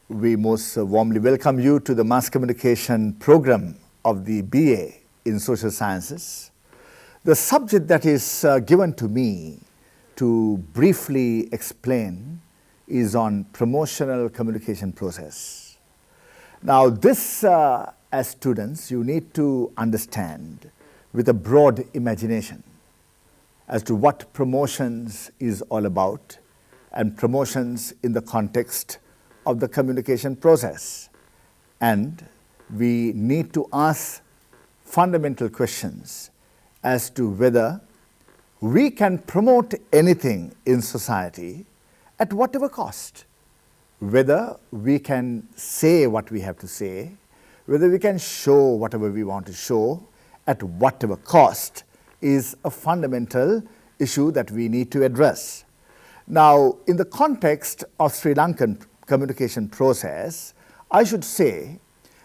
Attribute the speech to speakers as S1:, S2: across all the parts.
S1: We most warmly welcome you to the Mass Communication program of the BA in Social Sciences. The subject that is given to me to briefly explain is on promotional communication process. Now this, as students, you need to understand with a broad imagination as to what promotions is all about, and promotions in the context of the communication process. And we need to ask fundamental questions as to whether we can promote anything in society at whatever cost, whether we can say what we have to say, whether we can show whatever we want to show at whatever cost is a fundamental issue that we need to address. Now, in the context of Sri Lankan communication process, I should say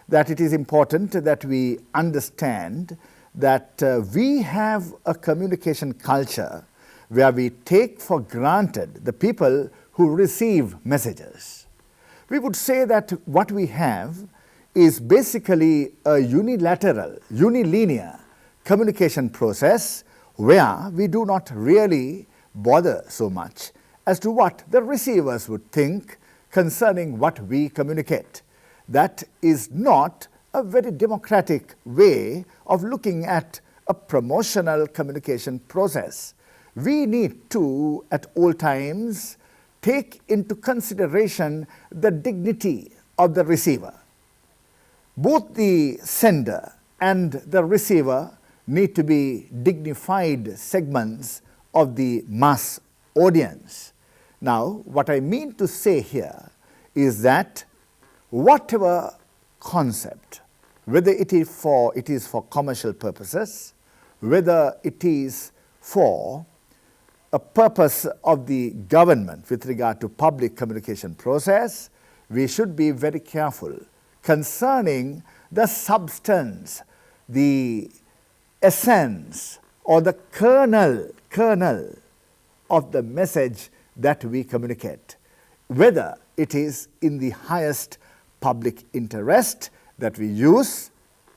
S1: that it is important that we understand that we have a communication culture where we take for granted the people who receive messages. We would say that what we have is basically a unilateral, unilinear communication process where we do not really bother so much as to what the receivers would think concerning what we communicate. That is not a very democratic way of looking at a promotional communication process. We need to, at all times, take into consideration the dignity of the receiver. Both the sender and the receiver need to be dignified segments of the mass audience. Now, what I mean to say here is that whatever concept, whether it is for commercial purposes, whether it is for a purpose of the government with regard to public communication process, we should be very careful concerning the substance, the essence or the kernel of the message that we communicate, whether it is in the highest public interest that we use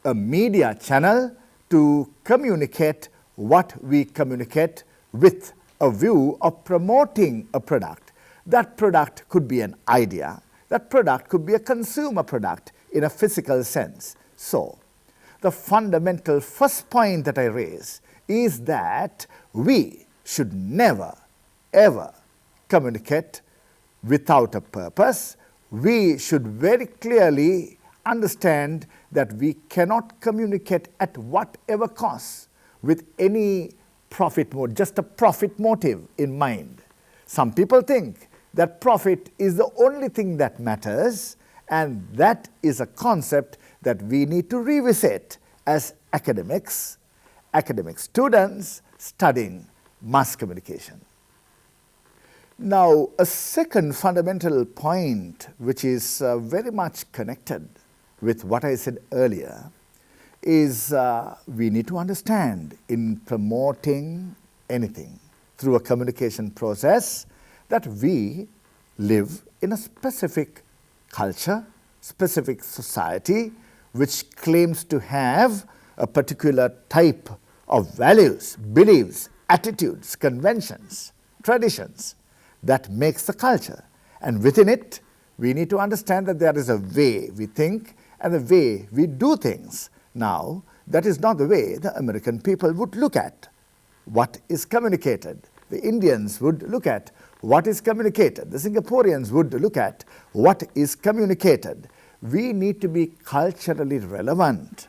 S1: a media channel to communicate what we communicate with a view of promoting a product. That product could be an idea, that product could be a consumer product in a physical sense. So, the fundamental first point that I raise is that we should never, ever communicate without a purpose. We should very clearly understand that we cannot communicate at whatever cost with any profit motive, just a profit motive in mind. Some people think that profit is the only thing that matters, and that is a concept that we need to revisit as academic students studying mass communication. Now, a second fundamental point which is very much connected with what I said earlier is we need to understand in promoting anything through a communication process that we live in a specific culture, specific society which claims to have a particular type of values, beliefs, attitudes, conventions, traditions that makes the culture. And within it, we need to understand that there is a way we think and the way we do things. Now, that is not the way the American people would look at what is communicated. The Indians would look at what is communicated. The Singaporeans would look at what is communicated. We need to be culturally relevant,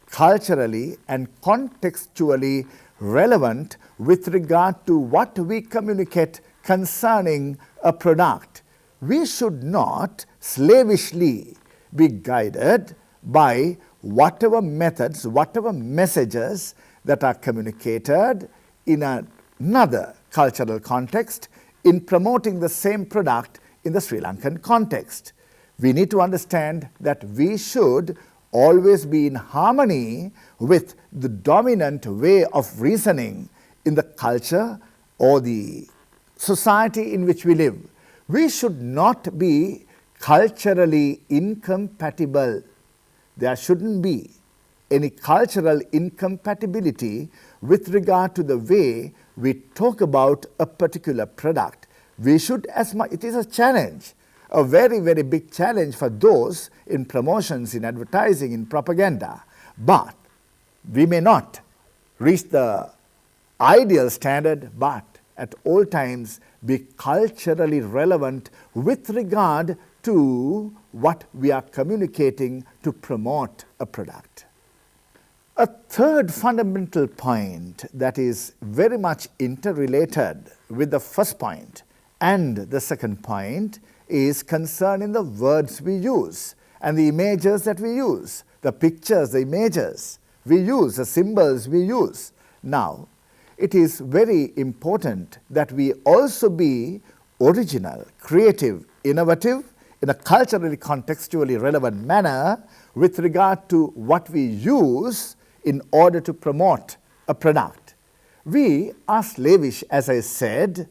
S1: culturally and contextually relevant with regard to what we communicate concerning a product. We should not slavishly be guided by whatever methods, whatever messages that are communicated in another cultural context in promoting the same product in the Sri Lankan context. We need to understand that we should always be in harmony with the dominant way of reasoning in the culture or the society in which we live. We should not be culturally incompatible. There shouldn't be any cultural incompatibility with regard to the way we talk about a particular product. We should, as much, it is a challenge, a very, very big challenge for those in promotions, in advertising, in propaganda. But we may not reach the ideal standard, but at all times be culturally relevant with regard to what we are communicating to promote a product. A third fundamental point that is very much interrelated with the first point and the second point is concerning the words we use and the images that we use, the pictures, the images we use, the symbols we use. Now, it is very important that we also be original, creative, innovative, in a culturally contextually relevant manner with regard to what we use in order to promote a product. We are slavish, as I said,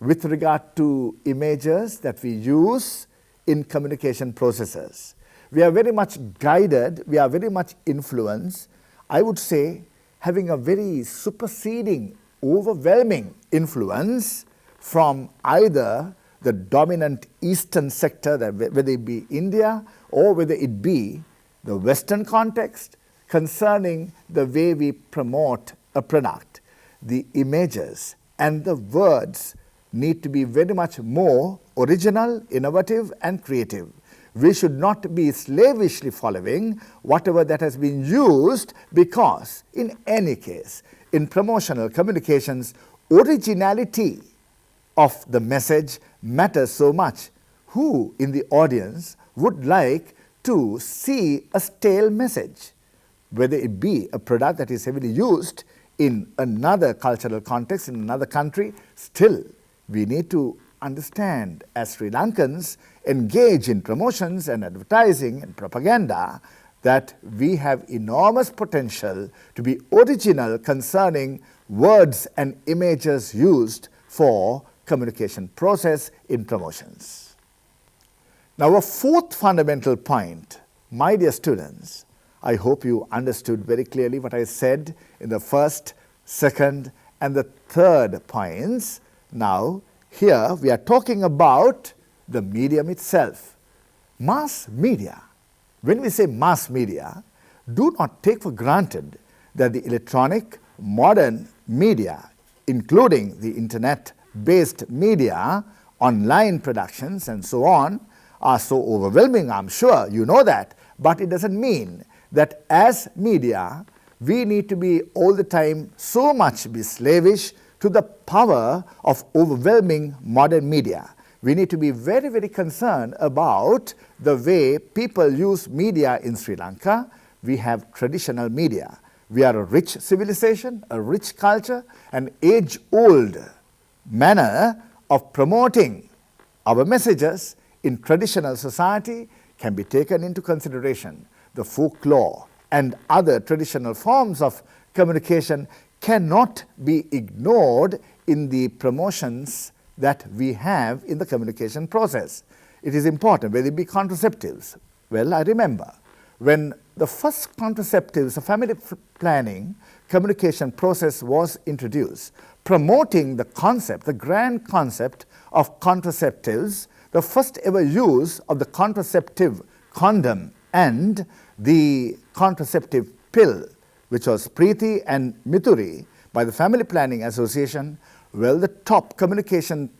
S1: with regard to images that we use in communication processes. We are very much guided, we are very much influenced, I would say, having a very superseding, overwhelming influence from either the dominant eastern sector, whether it be India or whether it be the Western context, concerning the way we promote a product. The images and the words need to be very much more original, innovative and creative. We should not be slavishly following whatever that has been used, because in any case, in promotional communications, originality of the message matters so much. Who in the audience would like to see a stale message? Whether it be a product that is heavily used in another cultural context, in another country, still we need to understand, as Sri Lankans engage in promotions and advertising and propaganda, that we have enormous potential to be original concerning words and images used for communication process in promotions. Now, a fourth fundamental point, my dear students, I hope you understood very clearly what I said in the first, second and the third points. Now, here we are talking about the medium itself. Mass media. When we say mass media, do not take for granted that the electronic modern media, including the internet-based media, online productions and so on, are so overwhelming. I'm sure you know that, but it doesn't mean that as media, we need to be all the time so much be slavish to the power of overwhelming modern media. We need to be very, very concerned about the way people use media in Sri Lanka. We have traditional media. We are a rich civilization, a rich culture, an age-old manner of promoting our messages in traditional society can be taken into consideration. The folklore and other traditional forms of communication cannot be ignored in the promotions that we have in the communication process. It is important, whether it be contraceptives. Well, I remember when the first contraceptives, the family planning communication process was introduced, promoting the concept, the grand concept of contraceptives, the first ever use of the contraceptive condom and the contraceptive pill, which was Preeti and Mithuri by the Family Planning Association. Well, the top communication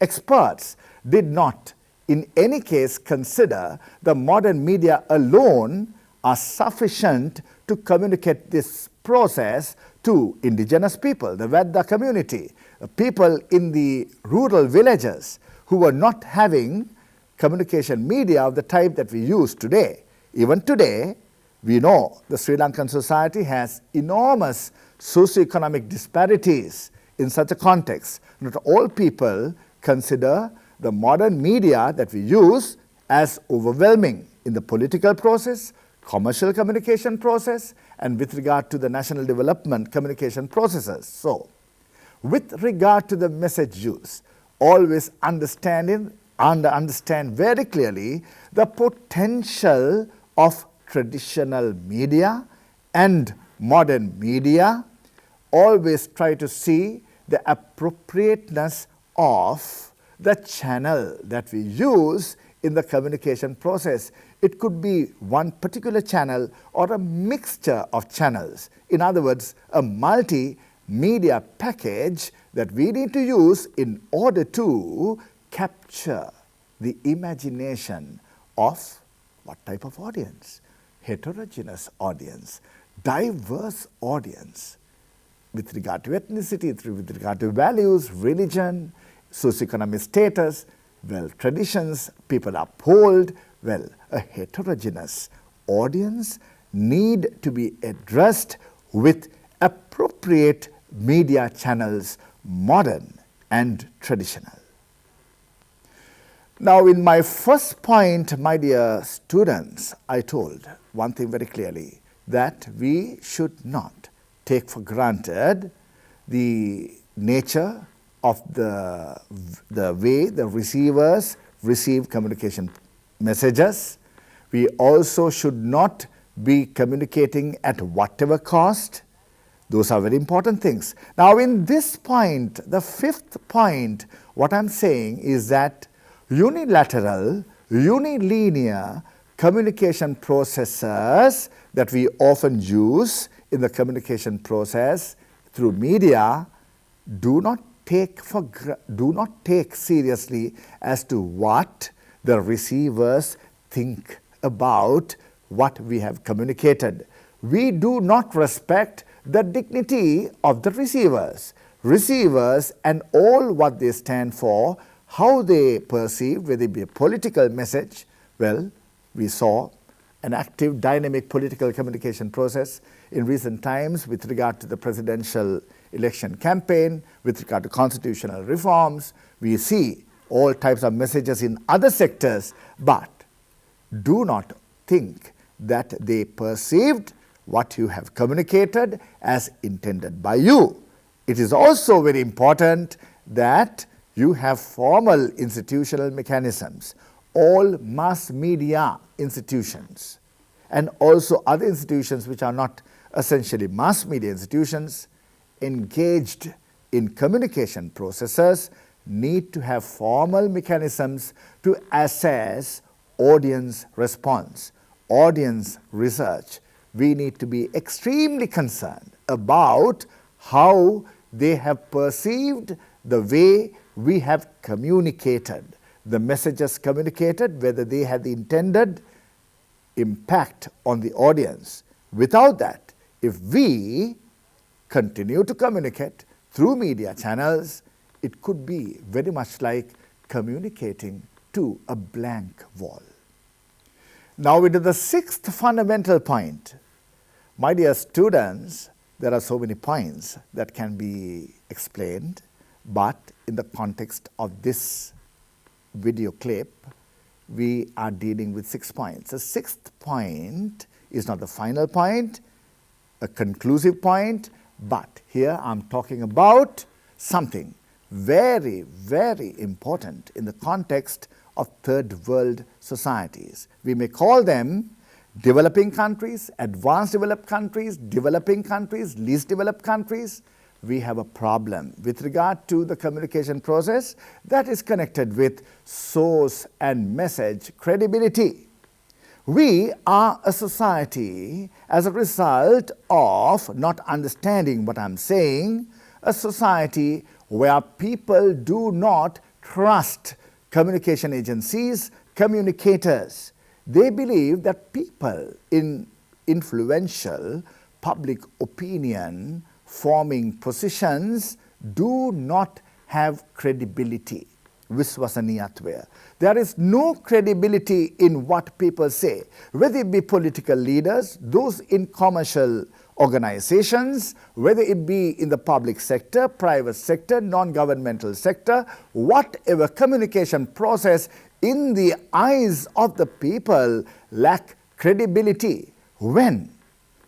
S1: experts did not in any case consider the modern media alone are sufficient to communicate this process to indigenous people, the Vedda community, people in the rural villages who were not having communication media of the type that we use today. Even today, we know the Sri Lankan society has enormous socioeconomic disparities in such a context. Not all people consider the modern media that we use as overwhelming in the political process, commercial communication process, and with regard to the national development communication processes. So, with regard to the message use, always understanding understand very clearly the potential of traditional media and modern media, always try to see the appropriateness of the channel that we use in the communication process. It could be one particular channel or a mixture of channels. In other words, a multimedia package that we need to use in order to capture the imagination of what type of audience? Heterogeneous audience, diverse audience, with regard to ethnicity, with regard to values, religion, socioeconomic status, well, traditions people uphold. Well, a heterogeneous audience need to be addressed with appropriate media channels, modern and traditional. Now, in my first point, my dear students, I told one thing very clearly, that we should not take for granted the nature of the way the receivers receive communication messages. We also should not be communicating at whatever cost. Those are very important things. Now, in this point, the fifth point, what I'm saying is that unilateral, unilinear communication processes that we often use in the communication process through media do not take seriously as to what the receivers think about what we have communicated. We do not respect the dignity of the receivers. Receivers and all what they stand for, how they perceive, whether it be a political message. Well, we saw an active, dynamic political communication process in recent times with regard to the presidential election campaign, with regard to constitutional reforms. We see all types of messages in other sectors, but do not think that they perceived what you have communicated as intended by you. It is also very important that you have formal institutional mechanisms. All mass media institutions and also other institutions which are not essentially mass media institutions engaged in communication processes need to have formal mechanisms to assess audience response, audience research. We need to be extremely concerned about how they have perceived the way we have communicated, the messages communicated, whether they had the intended impact on the audience. Without that, if we continue to communicate through media channels, it could be very much like communicating to a blank wall. Now, into the sixth fundamental point. My dear students, there are so many points that can be explained, but in the context of this video clip, we are dealing with 6 points. The sixth point is not the final point, a conclusive point, but here I'm talking about something very, very important in the context of third world societies. We may call them developing countries, advanced developed countries, developing countries, least developed countries. We have a problem with regard to the communication process that is connected with source and message credibility. We are a society, as a result of not understanding what I'm saying, a society where people do not trust communication agencies, communicators. They believe that people in influential public opinion forming positions do not have credibility. Viswasaniyatva. There is no credibility in what people say, whether it be political leaders, those in commercial organizations, whether it be in the public sector, private sector, non-governmental sector, whatever communication process in the eyes of the people lack credibility when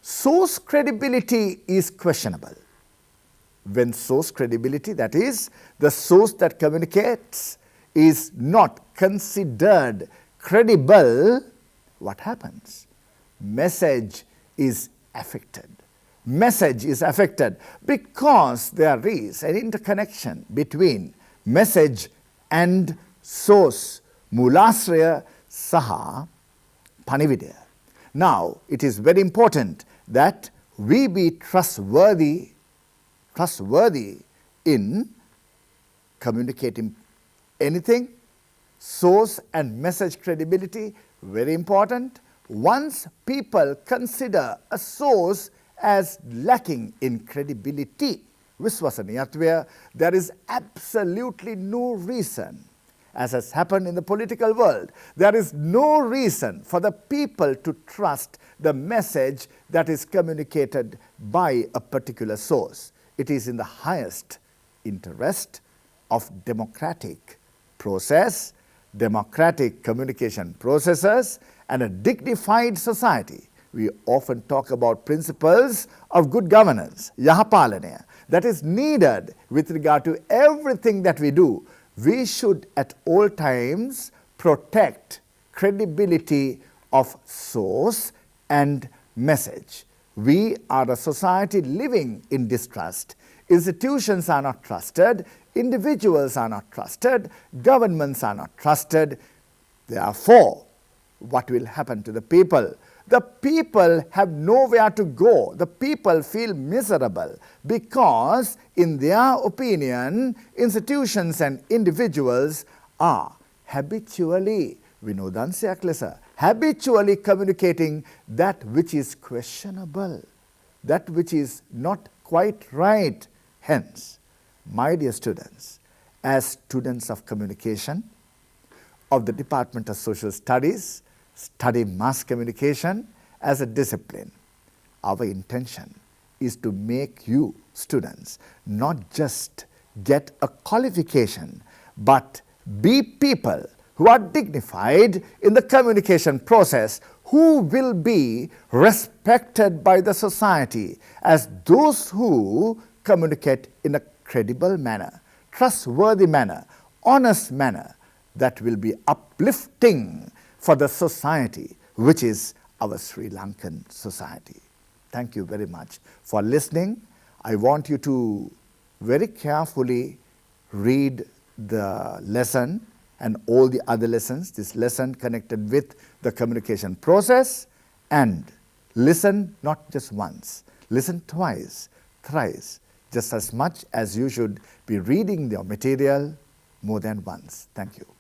S1: source credibility is questionable. When source credibility, that is, the source that communicates, is not considered credible, what happens? Message is affected. Message is affected because there is an interconnection between message and source. Mulasraya saha panividaya. Now, it is very important that we be trustworthy in communicating anything. Source and message credibility, very important. Once people consider a source as lacking in credibility, Viswasaniyatva, there is absolutely no reason, as has happened in the political world, there is no reason for the people to trust the message that is communicated by a particular source. It is in the highest interest of democratic process, democratic communication processes, and a dignified society. We often talk about principles of good governance, Yahapalanaya, that is needed with regard to everything that we do. We should at all times protect credibility of source and message. We are a society living in distrust. Institutions are not trusted, individuals are not trusted, governments are not trusted. Therefore, what will happen to the people? The people have nowhere to go. The people feel miserable because, in their opinion, institutions and individuals are habitually, Vinodansya Klesa, habitually communicating that which is questionable, that which is not quite right. Hence, my dear students, as students of communication of the Department of Social Studies, study mass communication as a discipline. Our intention is to make you students not just get a qualification, but be people who are dignified in the communication process, who will be respected by the society as those who communicate in a credible manner, trustworthy manner, honest manner, that will be uplifting for the society, which is our Sri Lankan society. Thank you very much for listening. I want you to very carefully read the lesson and all the other lessons, this lesson connected with the communication process, and listen not just once, listen twice, thrice, just as much as you should be reading your material more than once. Thank you.